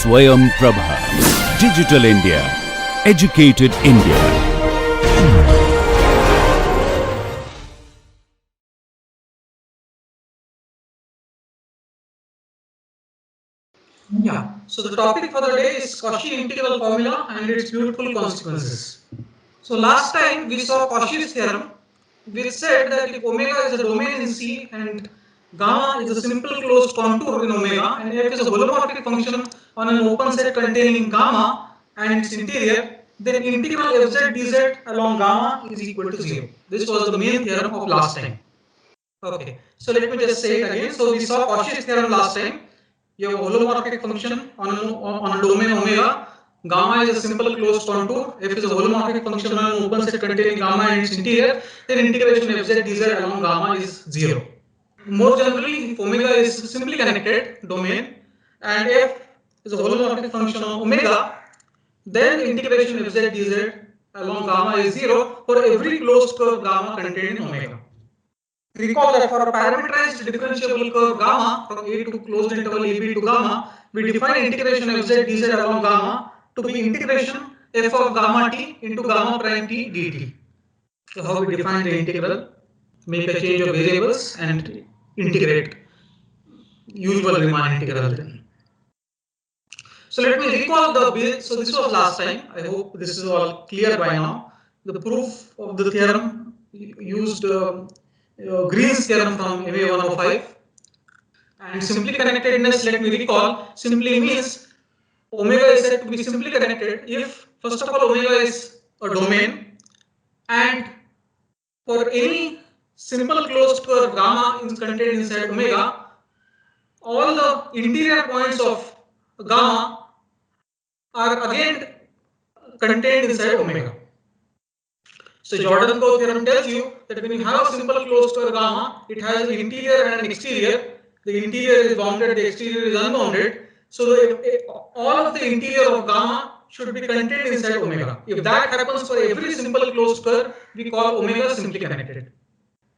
Swayam Prabha. Digital India. Educated India. Yeah. So the topic for the day is Cauchy integral formula and its beautiful consequences. So last time we saw Cauchy's theorem, which said that if omega is a domain in C and gamma is a simple closed contour in omega and f is a holomorphic function on an open set containing gamma and its interior, then integral fz dz along gamma is equal to 0. This was the main theorem of last time. Okay, so let me just say it again. So we saw Cauchy's theorem last time. You have a holomorphic function on a domain omega. Gamma is a simple closed contour. F is a holomorphic function on an open set containing gamma and its interior. Then integration of fz dz along gamma is 0. More generally, if omega is simply connected domain and f is a holomorphic function on omega, then integration of fz dz along gamma is 0 for every closed curve gamma contained in omega. Recall that for a parameterized differentiable curve gamma from A to closed interval AB to gamma, we define integration of z dz along gamma to be integration f of gamma t into gamma prime t dt. So how we define the integral? Make a change of variables and integrate usual Riemann integral then. So let me recall the base. So this was last time. I hope this is all clear by now. The proof of the theorem used Green's theorem from MA 105. And simply connectedness, let me recall, simply means omega is said to be simply connected if, first of all, omega is a domain and for any simple closed curve gamma is contained inside omega, all the interior points of gamma are again contained inside omega. So Jordan-Coe theorem tells you that when you have a simple closed curve gamma, it has an interior and an exterior. The interior is bounded, the exterior is unbounded. So all of the interior of gamma should be contained inside omega. If that happens for every simple closed curve, we call omega simply connected.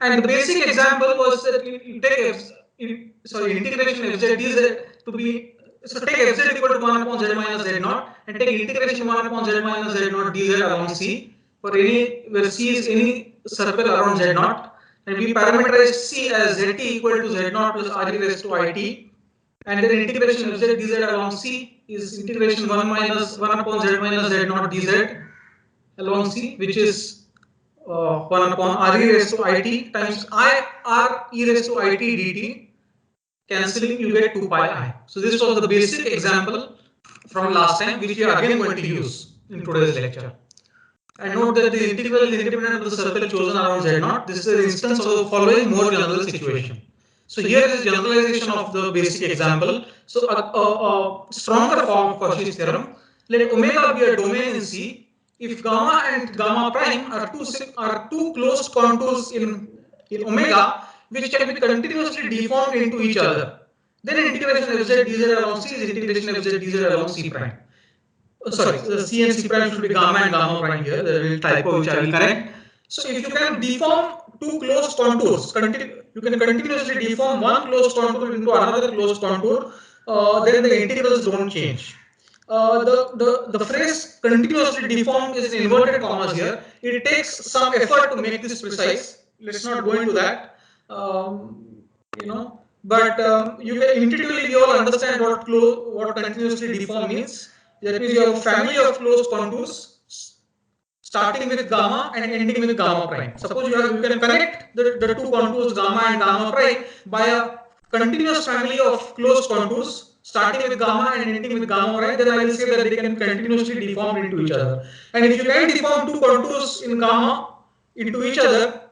And the basic example was that you take integration of fz dz to be, so take fz equal to 1 upon z minus z naught and take integration 1 upon z minus z naught dz along C for any where C is any circle around z naught, and we parameterize C as zt equal to z naught plus r e raised to it, and then integration of z dz along C is integration 1 upon z minus z naught dz along C, which is 1 upon r e raised to it times I r e raised to it dt. Cancelling, you get 2 pi I. So this was the basic example from last time, which we are again going to use in today's lecture. And note that the integral is independent of the circle chosen around z naught. This is an instance of the following more general situation. So here is generalization of the basic example. So a stronger form of Cauchy's theorem. Let omega be a domain in C if gamma and gamma prime are two closed contours in omega which can be continuously deformed into each other. Then integration of z dz along C is integration of z dz along C prime. Sorry, C and C prime should be gamma and gamma prime here. There will be typo which I will correct. So if you can deform two closed contours, you can continuously deform one closed contour into another closed contour, then the integrals don't change. The phrase continuously deformed is in inverted commas here. It takes some effort to make this precise. Let's not go into that. But you can intuitively you all understand what continuously deform means. That means you have a family of closed contours starting with gamma and ending with gamma prime. Suppose you can connect the two contours gamma and gamma prime by a continuous family of closed contours starting with gamma and ending with gamma prime, then I will say that they can continuously deform into each other. And if you can deform two contours in gamma into each other,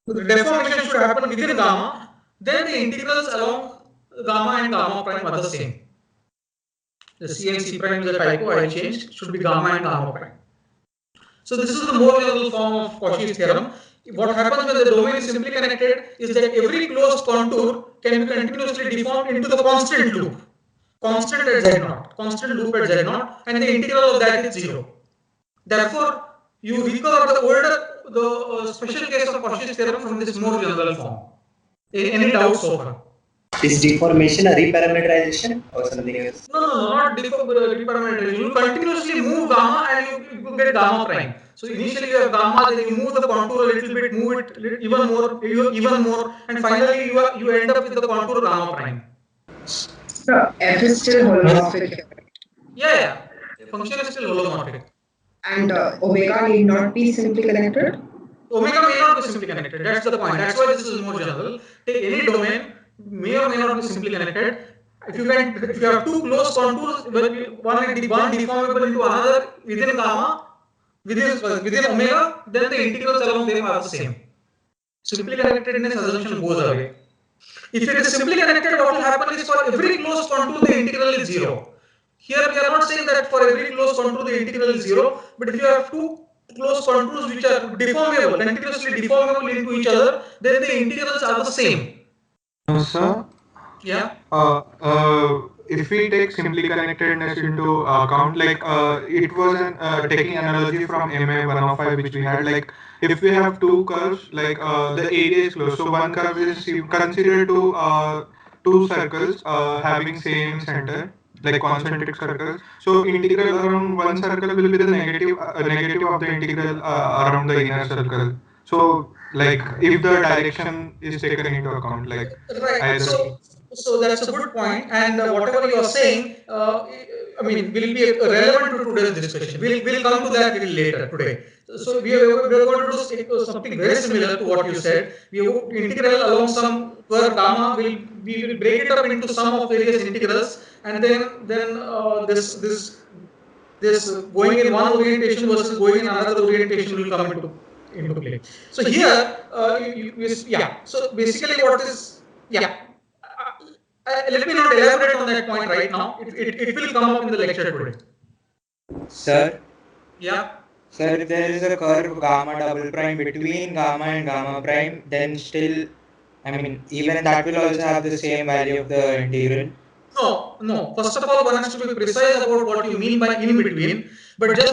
the deformation should happen within gamma, then the integrals along gamma and gamma prime are the same. The C and C prime is a typo I changed, should be gamma and gamma prime. So this is the more general form of Cauchy's theorem. What happens when the domain is simply connected is that every closed contour can be continuously deformed into the constant loop. Constant at z0, constant loop at z0, and the integral of that is 0. Therefore, you recover the special case of Cauchy's theorem from this more general form. Any doubts so far? Is deformation a reparameterization or something else? No, not deparameterization. You continuously move gamma and you get gamma prime. So initially you have gamma, then you move the contour a little bit, move it even more, and finally you end up with the contour gamma prime. So F is still holomorphic here. Yeah. The function is still holomorphic. And omega need not be simply connected. Omega may not be simply connected. That's the point. That's why this is more general. Take any domain, may or may not be simply connected. If you have two close contours, one deformable into another within gamma, within omega, then the integrals along them are the same. Simply connectedness assumption goes away. If it is simply connected, what will happen is for every close contour the integral is zero. Here we are not saying that for every close contour the integral is zero, but if you have two close contours which are deformable, continuously deformable into each other, then the integrals are the same. Sir, Yeah. if we take simply connectedness into account, like it was taking analogy from MA 105 which we had, like if we have two curves, like the area is close. So one curve is, you consider two circles having same center, like concentric circles. So integral around one circle will be the negative of the integral around the inner circle. So like if the direction is taken into account, like Right. either. So that's a good point, and whatever you are saying, I mean, will be relevant to today's discussion. We'll come to that little later today. So we are going to do something very similar to what you said. We will integral along some curve gamma. We will break it up into sum of various integrals, and then this going in one orientation versus going in another orientation will come into play. So here, So basically, what is let me not elaborate on that point right now. It will come up in the lecture today. Sir, Yeah. sir, if there is a curve gamma double prime between gamma and gamma prime, then still, I mean, even that will also have the same value of the integral. No. First of all, one has to be precise about what you mean by in between. But let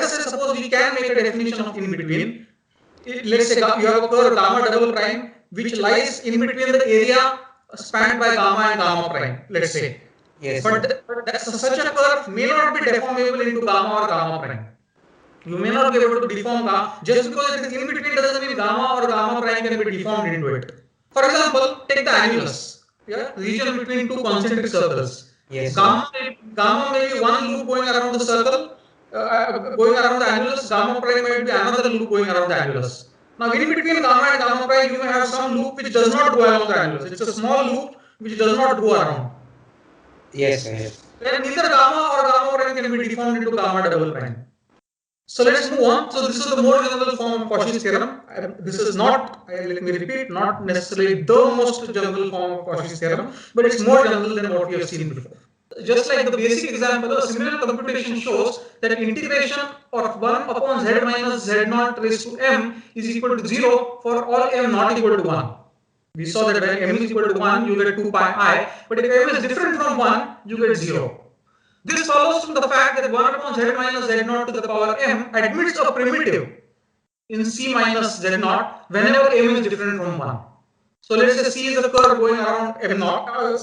us say, suppose we can make a definition of in between. Let's say you have a curve gamma double prime which lies in between the area spanned by gamma and gamma prime. Let's say. Yes. But such a curve may not be deformable into gamma or gamma prime. You may not be able to deform gamma. Just because it is in between doesn't mean gamma or gamma prime can be deformed into it. For example, take the annulus. Yeah, region between two concentric circles. Yes. Gamma may be one loop going around the circle, going around the annulus. Gamma prime might be another loop going around the annulus. Now, in between gamma and gamma prime, you may have some loop which does not go along the annulus. It's a small loop which does not go around. Yes, yes. Then neither gamma or gamma prime can be deformed into gamma double prime. So let's move on. So this is the more general form of Cauchy's theorem. This is not, let me repeat, not necessarily the most general form of Cauchy's theorem, but it's more general than what we have seen before. Just like the basic example, a similar computation shows that integration of 1 upon z minus z naught raised to m is equal to 0 for all m not equal to 1. We saw that when m is equal to 1, you get 2 pi I, but if m is different from 1, you get 0. This follows from the fact that 1 upon z minus z naught to the power m admits a primitive in C minus Z naught whenever m is different from 1. So let's say C is a curve going around m naught.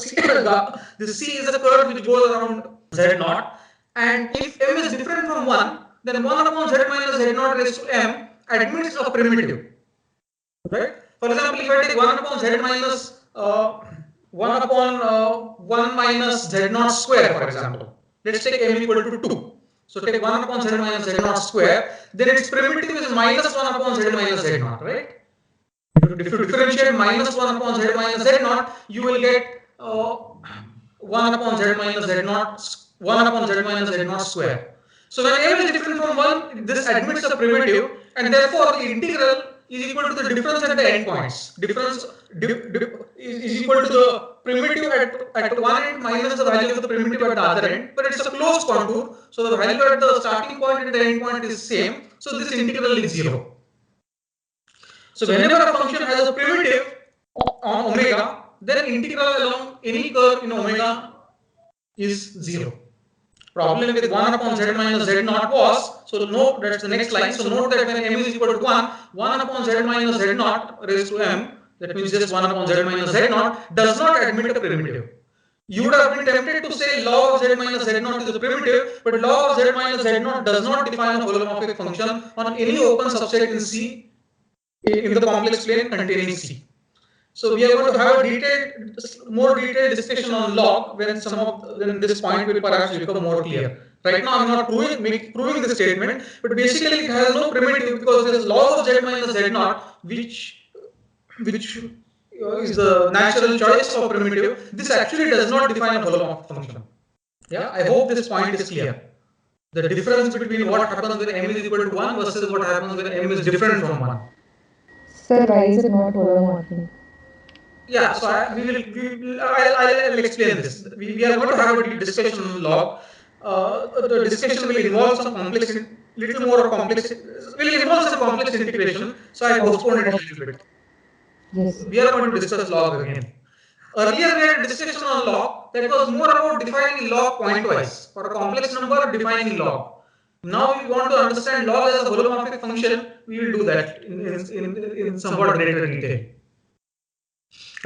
This C is a curve which goes around Z naught, and if m is different from 1, then 1 upon z minus z naught raised to m admits a primitive. Right? For example, if I take 1 upon z minus 1 upon 1 minus z naught square, for example. Let's take m equal to 2. So take 1 upon z minus z naught square, then its primitive is minus 1 upon z minus z naught, right? If you differentiate minus 1 upon z minus z naught, you will get 1 upon z minus z naught, 1 upon z minus z naught square. So when m is different from 1, this admits a primitive, and therefore the integral is equal to the difference at the endpoints. Difference is equal to the primitive at one end minus the value of the primitive at the other end, but it's a closed contour, so the value at the starting point and the end point is same, so this integral is 0. So whenever a function has a primitive on omega, then integral along any curve in omega is 0. Problem with 1 upon z minus z naught was, so that's the next line. So note that when m is equal to 1, 1 upon z minus z naught raised to m that means just 1 upon z minus z naught, does not admit a primitive. You would have been tempted to say log of z minus z naught is a primitive, but log of z minus z naught does not define a holomorphic function on any open subset in C in the complex plane containing C. So we are going to have a more detailed discussion on log when this point will perhaps become more clear. Right now, I'm not proving this statement, but basically it has no primitive because there is log of z minus z naught, which is the natural choice of primitive. This actually does not define a holomorphic function. Yeah, I hope this point is clear. The difference between what happens when m is equal to 1 versus what happens when m is different from 1. Sir, why is it not holomorphic? Yeah, so I'll explain this. We are going to have a discussion on log. The discussion will involve some complex, little more complex, will involve some complex integration. So I postponed it a little bit. Yes. We are going to discuss log again. Earlier we had a discussion on log that was more about defining log pointwise. For a complex number, defining log. Now we want to understand log as a holomorphic function. We will do that in somewhat greater detail.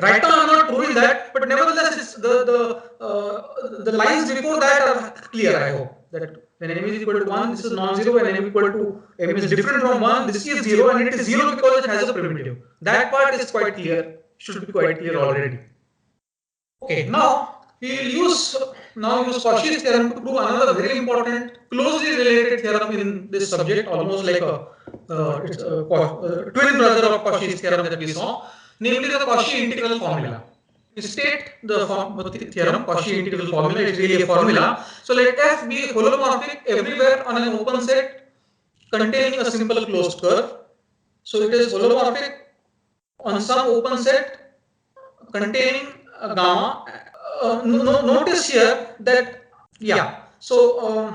Right now, I'm not proving that, but nevertheless, it's the lines before that are clear. I hope that when m is equal to 1, this is non-zero. When m equal to m is different from 1, this is 0, and it is 0 because it has a primitive. That part is quite clear. Should be quite clear already. Okay, now we will use Cauchy's theorem to prove another very important, closely related theorem in this subject, almost like a twin brother of Cauchy's theorem that we saw, namely the Cauchy integral formula. We state the theorem, Cauchy integral formula, is really a formula. So let f be holomorphic everywhere on an open set containing a simple closed curve. So it is holomorphic on some open set containing gamma. Notice here that so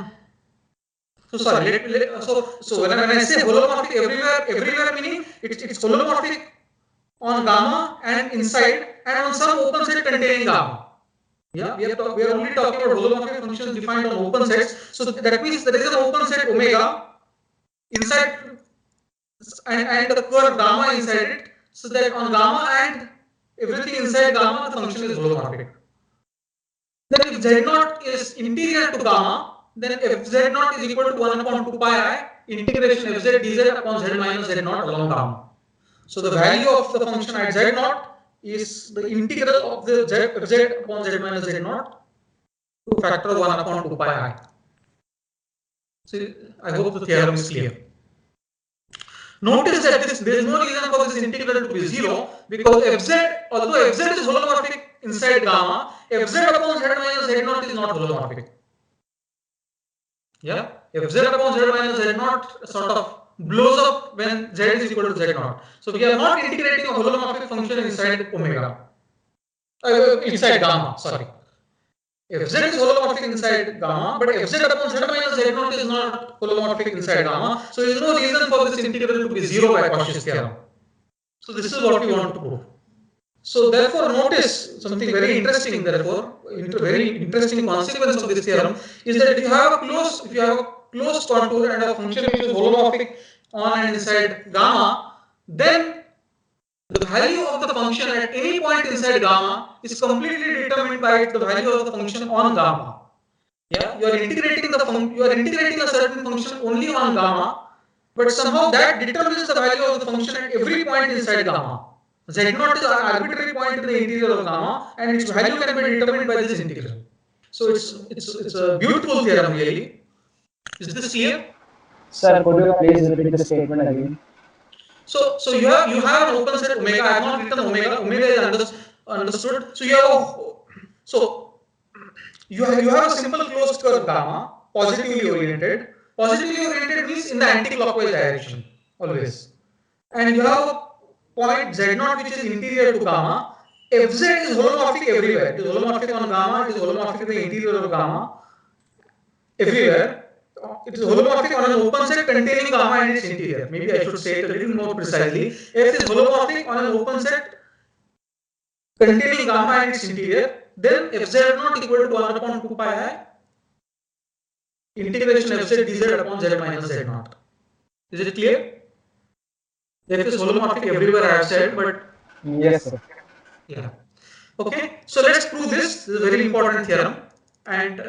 sorry. So when I say holomorphic everywhere meaning it's holomorphic on gamma and inside and on some open set containing gamma. Yeah, we are only talking about holomorphic functions defined on open sets. So that means there is an open set omega inside and the curve gamma inside it. So that on gamma and everything inside gamma, the function is holomorphic. Then if z0 is interior to gamma, then f z0 is equal to 1 upon 2 pi I integration f z dz upon z minus z0 along gamma. So the value of the function at z0 is the integral of the f z upon z minus z0 to factor 1 upon 2 pi I. So I hope the theorem is clear. Notice that there is no reason for this integral to be 0 because although fz is holomorphic inside gamma, fz upon z minus z0 is not holomorphic. Yeah, fz upon z minus z0 sort of blows up when z is equal to z0. So we are not integrating a holomorphic function inside omega, inside gamma. Sorry, fz is holomorphic inside gamma, but fz upon z minus z0 is not holomorphic inside gamma. So there is no reason for this integral to be 0 by Cauchy's theorem. So this is what we want to prove. So therefore, notice something very interesting. Therefore, very interesting consequence of this theorem is that if you have a closed contour and a function which is holomorphic on and inside gamma, then the value of the function at any point inside gamma is completely determined by the value of the function on gamma. Yeah, you are integrating a certain function only on gamma, but somehow that determines the value of the function at every point inside gamma. Z0 is an arbitrary point in the interior of gamma, and its value can be determined by this integral. So it's a beautiful theorem, really. Is this clear? Sir, could you please repeat the statement again? So you have an open set omega. I have not written omega. Omega is understood. So you have a simple closed curve gamma, positively oriented. Positively oriented means in the anti-clockwise direction always. And you have a point z0 which is interior to gamma. Fz is holomorphic everywhere. It is holomorphic on gamma. It is holomorphic in the interior of gamma. Everywhere. It is holomorphic on an open set containing gamma and its interior. Maybe I should say it a little more precisely. F is holomorphic on an open set containing gamma and its interior. Then fz0 equal to 1 upon 2 pi I integration fz dz upon z minus z0. Is it clear? F is holomorphic everywhere I have said, but Yes, sir. Yeah. Okay. So let's prove this. This is a very important theorem. And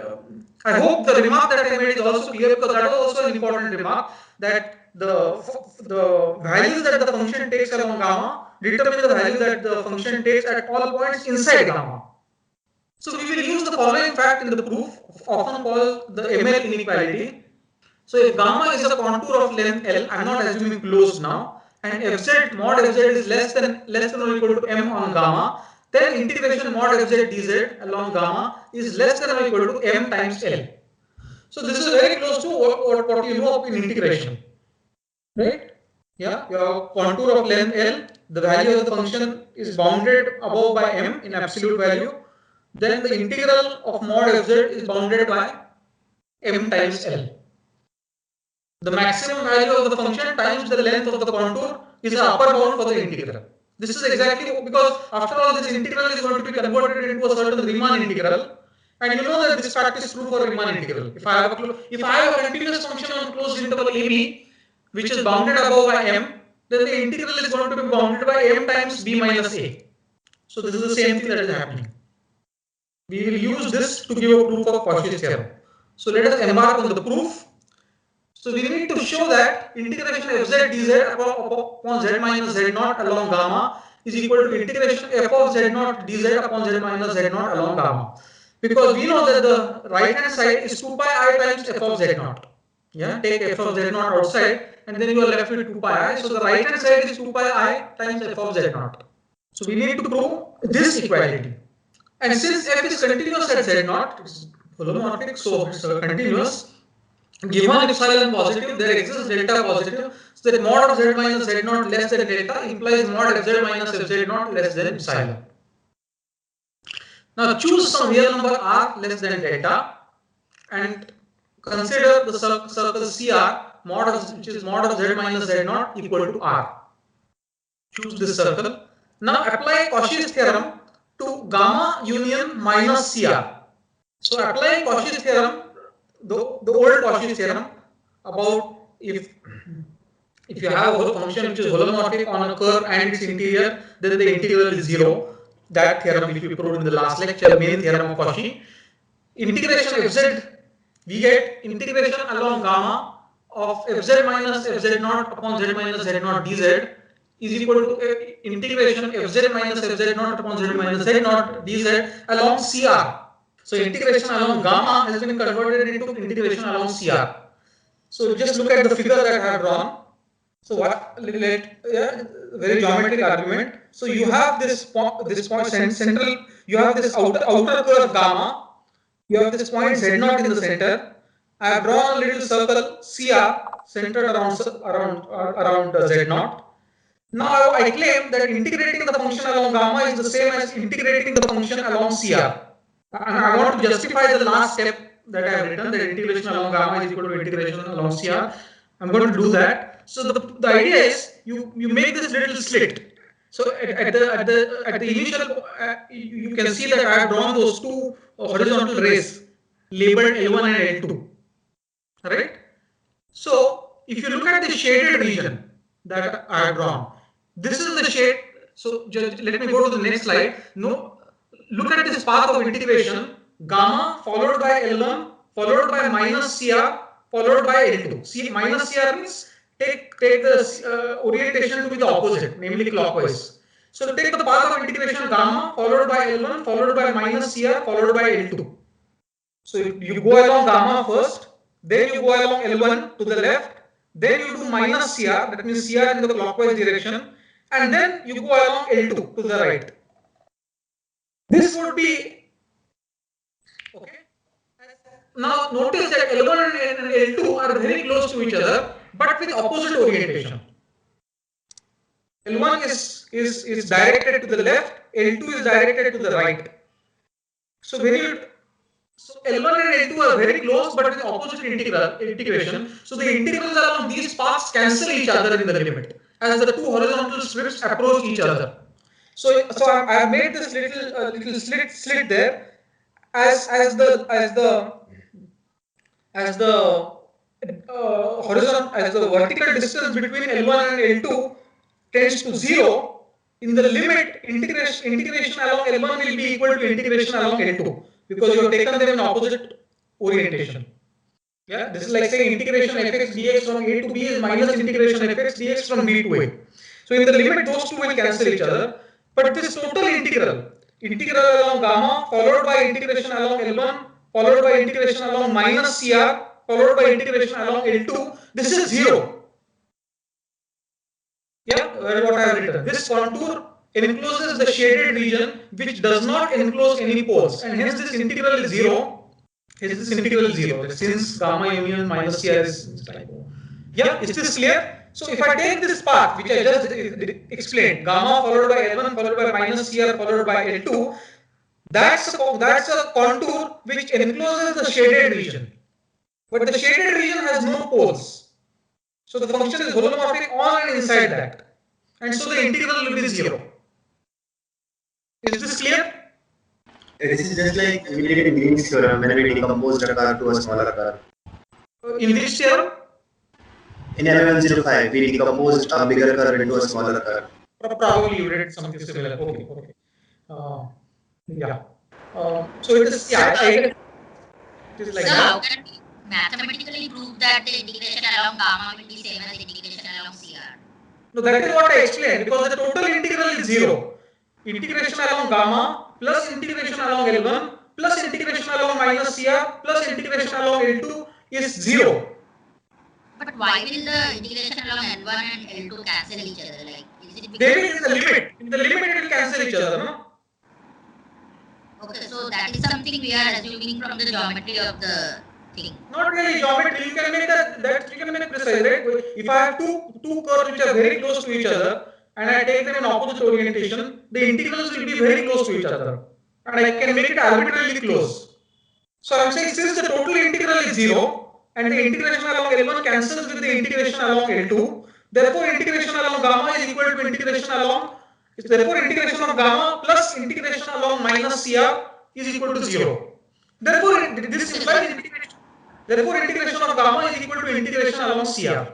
I hope the remark that I made is also clear, because that was also an important remark, that the values that the function takes along gamma determine the value that the function takes at all points inside gamma. So we will use the following fact in the proof, often called the ML inequality. So if gamma is a contour of length L, I am not assuming closed now, and fz mod fz is less than or equal to m on gamma, then integration mod fz dz along gamma is less than or equal to m times L. So this is very close to what you know in integration, right? Yeah, your contour of length L, the value of the function is bounded above by m in absolute value. Then the integral of mod fz is bounded by m times L. The maximum value of the function times the length of the contour is the upper bound for the integral. This is exactly because after all this integral is going to be converted into a certain Riemann integral, and you know that this fact is true for Riemann integral. If I have a continuous function on closed interval AB which is bounded above by m, then the integral is going to be bounded by m times b minus a. So this is the same thing that is happening. We will use this to give a proof of Cauchy's theorem. So let us embark on the proof. So we need to show that integration f z dz upon z minus z naught along gamma is equal to integration f of z naught dz upon z minus z naught along gamma. Because we know that the right hand side is 2 pi I times f of z naught. Yeah, take f of z naught outside and then you are left with 2 pi I. So the right hand side is 2 pi I times f of z naught. So we need to prove this equality. And since f is continuous at z naught, it's holomorphic, so it's continuous. Given epsilon positive, there exists delta positive, so that mod of z minus z naught less than delta implies mod of z minus fz naught less than epsilon. Now choose some real number r less than delta and consider the circle CR which is mod of z minus z naught equal to r. Choose this circle. Now apply Cauchy's theorem to gamma union minus CR. So applying Cauchy's theorem, the old Cauchy's theorem about if you have a function which is holomorphic on a curve and its interior, then the integral is 0. That theorem which we proved in the last lecture, main theorem of Cauchy. Integration fz, we get integration along gamma of fz minus fz naught upon z minus z naught dz is equal to integration fz minus fz naught upon z minus z naught dz along CR. So integration along gamma has been converted into integration along CR. So just look at the figure that I have drawn. So what? Very geometric argument. So you have this point central. You have this outer curve gamma. You have this point z0 in the center. I have drawn a little circle CR centered around z0. Now I claim that integrating the function along gamma is the same as integrating the function along CR. And I want to justify the last step that I have written, that integration along gamma is equal to integration along CR. I'm going to do that. So the idea is you make this little slit. So at the initial, you can see that I have drawn those two horizontal rays labeled L1 and L2. Right? So if you look at the shaded region that I have drawn, this is the shade. So just let me go to the next slide. No, look at this path of integration: gamma followed by L1 followed by minus CR followed by L2. See, minus CR means take the orientation to be the opposite, namely clockwise. So take the path of integration gamma followed by L1 followed by minus CR followed by L2. So you go along gamma first, then you go along L1 to the left, then you do minus CR, that means CR in the clockwise direction, and then you go along L2 to the right. This would be okay. Now notice that L1 and L2 are very close to each other, but with opposite orientation. L1 is directed to the left, L2 is directed to the right. So L1 and L2 are very close, but with opposite integration. So the integrals along these paths cancel each other in the limit as the two horizontal strips approach each other. So I have made this little slit there as the vertical distance between L1 and L2 tends to 0 in the limit integration along L1 will be equal to integration along L2 because you have taken them in opposite orientation. Yeah, this is like saying integration fx dx from a to b is minus integration fx dx from b to a. So in the limit, those two will cancel each other. But this total integral along gamma followed by integration along L1 followed by integration along minus CR followed by integration along L2, this is 0. Yeah, what I have written. This contour encloses the shaded region which does not enclose any poles, and hence this integral is 0. Hence this integral is 0 since gamma union minus CR is typo. Yeah, is this clear? So if I take this path which I just explained, gamma followed by L1 followed by minus CR followed by L2, that's a contour which encloses the shaded region. But the shaded region has no poles. So the function is holomorphic on and inside that. And so the integral will be 0. Is this clear? This is just like we did in Green's theorem when we decomposed a curve to a smaller curve. In which theorem? In M105, we decomposed a bigger curve into a smaller curve. Probably you did something similar. Okay. Yeah. So it is, yeah, it is like So that. how can we mathematically prove that the integration along gamma will be same as the integration along CR? No, that is what I explained, because the total integral is 0. Integration along gamma plus integration along L1 plus integration along minus CR plus integration along L2 is 0. But why will the integration along L1 and L2 cancel each other? Like, is it They because? will in the limit. In the limit it will cancel each other, no? Okay, so that is something we are assuming from the geometry of the thing. Not really geometry. You can make that you can make precise, right? If I have two curves which are very close to each other and I take them in opposite orientation, the integrals will be very close to each other, and I can make it arbitrarily close. So I'm saying since the total integral is 0 and the integration along L1 cancels with the integration along L2, therefore integration along gamma is equal to integration along. Therefore integration of gamma plus integration along minus CR is equal to 0. Therefore this implies integration. Therefore integration of gamma is equal to integration along CR.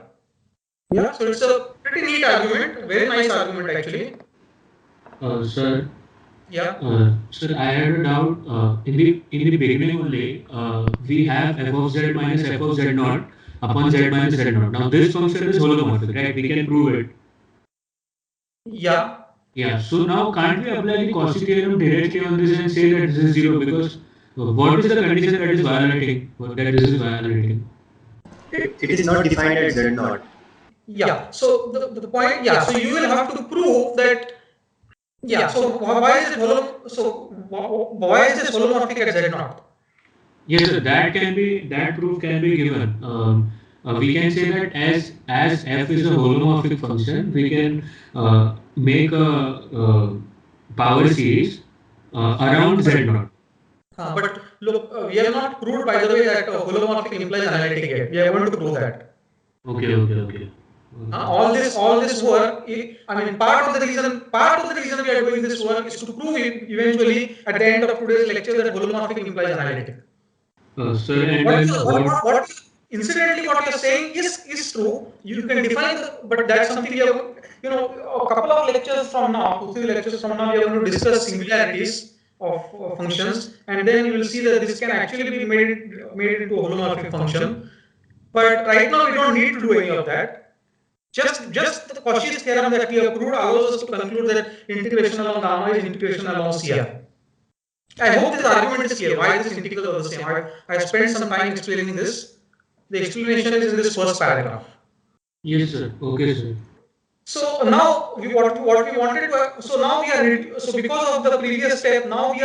Yeah, so it's a pretty neat argument, very nice argument actually. Sir, Yeah. sir, I had a doubt. In the beginning only, we have f of z minus f of z naught upon z minus z naught. Now this function is holomorphic, right? We can prove it. Yeah. Yeah. So now can't we apply the Cauchy theorem directly on this and say that this is 0? Because what is the condition that is violating? That this is violating? It is not defined at Z0. Yeah. So the point. Yeah. So you will have to prove that. Yeah. So why is it why is this holomorphic at Z0? Yes, sir. That proof can be given. We can say that as f is a holomorphic function, we can make a power series around Z0. But look, we have not proved, by the way, that holomorphic implies analytic yet. We are going to prove that. Okay. All this work, I mean, part of the reason we are doing this work is to prove eventually at the end of today's lecture that holomorphic implies analytic. Sir, and Incidentally, what you are saying is true. You can define but that's something we have, a couple of lectures from now, 2-3 lectures from now, we are going to discuss singularities of functions, and then you will see that this can actually be made into a holomorphic function. But right now we don't need to do any of that. Just the Cauchy's theorem that we have proved allows us to conclude that integration along gamma is integration along CR. I hope this argument is clear. Why this integral are the same? I have spent some time explaining this. The explanation is in this first paragraph. yes, sir. Okay, sir. So now what we wanted to, so now we are, so because of the previous step, now we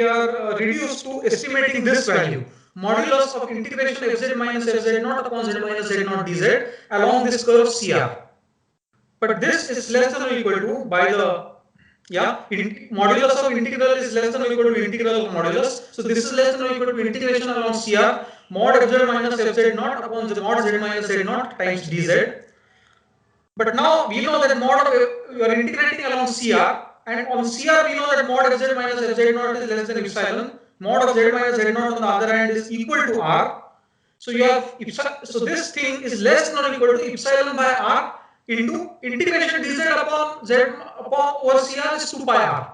are reduced to estimating this value, modulus of integration fz minus fz naught upon z minus z naught dz along this curve CR. But this is less than or equal to, by the, modulus of integral is less than or equal to integral of modulus. So this is less than or equal to integration along CR mod fz minus fz naught upon the mod z minus z naught times dz. But now we know that mod of, you are integrating along CR, and on CR we know that mod fz minus fz naught is less than epsilon. Mod of z minus z naught on the other hand is equal to r. So you have so this thing is less than or equal to epsilon by r, into integration dz upon z upon over CR is 2 pi r.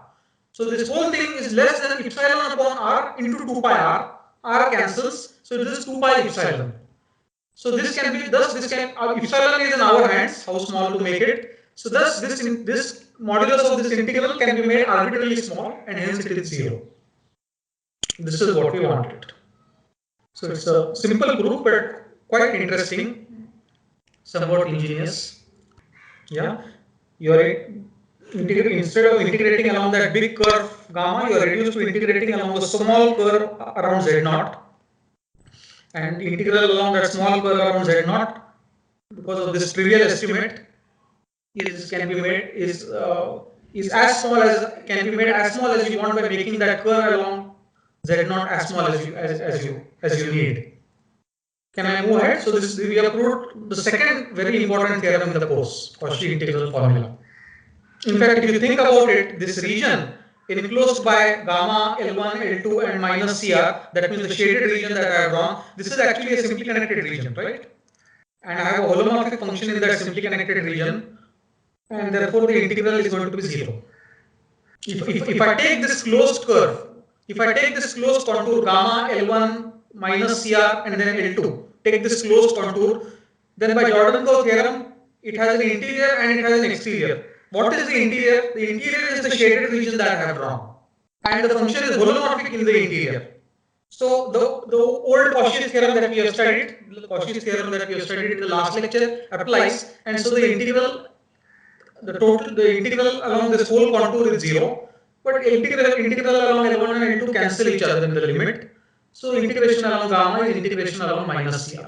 So this whole thing is less than epsilon upon r into 2 pi r. R cancels, so this is 2 pi epsilon. So this can be thus this can epsilon is in our hands how small to make it. So thus this modulus of this integral can be made arbitrarily small and hence it is 0. This is what we wanted. So it's a simple proof but quite interesting, somewhat ingenious. Yeah, you are instead of integrating along that big curve gamma, you are reduced to integrating along a small curve around z0, and integral along that small curve around z0 because of this trivial estimate can be made is as small as you want by making that curve along z0 as small as you need. Can I move ahead? So this we have proved the second very important theorem in the course, Cauchy integral formula. In fact, if you think about it, this region enclosed by gamma, L1, L2 and minus CR, that means the shaded region that I have drawn, this is actually a simply connected region, right? And I have a holomorphic function in that simply connected region, and therefore the integral is going to be 0. If I take this closed curve, if I take this closed contour gamma, L1 minus CR and then L2, take this closed contour, then by Jordan-Thau theorem, it has an interior and it has an exterior. What is the interior? The interior is the shaded region that I have drawn, and the function is holomorphic in the interior. So the old Cauchy's theorem that we have studied, in the last lecture applies, and so the integral along this whole contour is 0, but integral along L1 and L2 cancel each other in the limit. So integration along gamma is integration along minus CR.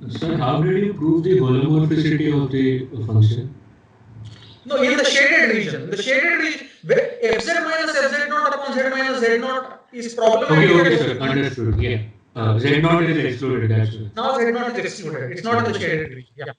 Sir, how did you prove the holomorphicity of the function? No, in the shaded region, fz minus fz0 upon z minus z0 is problematic. Okay, sir, understood. Yeah, z0 is excluded. That's it. Now z0 is excluded. It's not in the shaded region. Yeah.